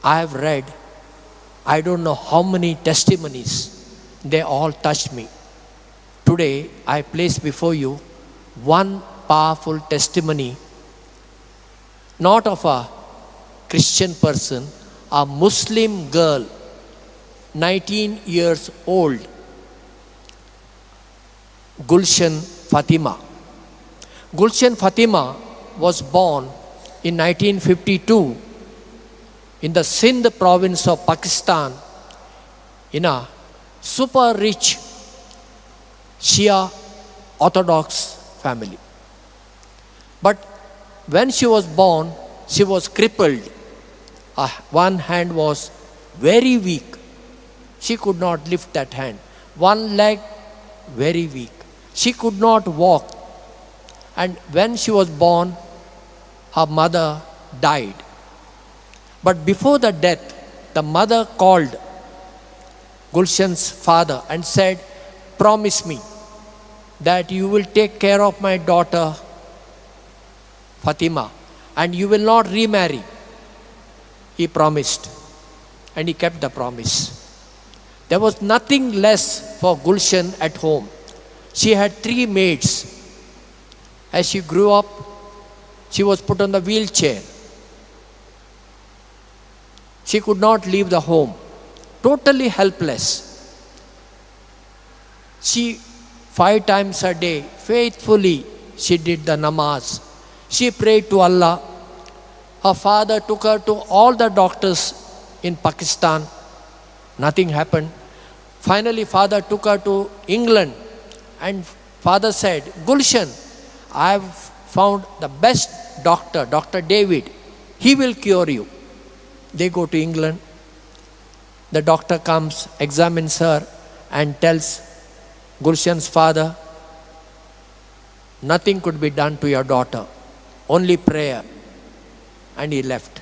I have read, I don't know how many testimonies. They all touched me. Today, I place before you one powerful testimony, not of a Christian person, a Muslim girl, 19 years old, Gulshan Fatima. Gulshan Fatima was born in 1952 in the Sindh province of Pakistan in a super rich Shia Orthodox family. But when she was born, she was crippled. One hand was very weak. She could not lift that hand. One leg, very weak. She could not walk. And when she was born, her mother died. But before the death, the mother called Gulshan's father and said, "Promise me that you will take care of my daughter Fatima and you will not remarry." He promised, and he kept the promise. There was nothing less for Gulshan at home. She had 3 maids. As she grew up, she was put on the wheelchair. She could not leave the home, totally helpless. She 5 times a day, faithfully, she did the namaz. She prayed to Allah. Her father took her to all the doctors in Pakistan. Nothing happened. Finally, father took her to England, and father said, "Gulshan, I have found the best doctor, Dr. David. He will cure you." They go to England. The doctor comes, examines her, and tells Gulshan's father, "Nothing could be done to your daughter, only prayer." And he left.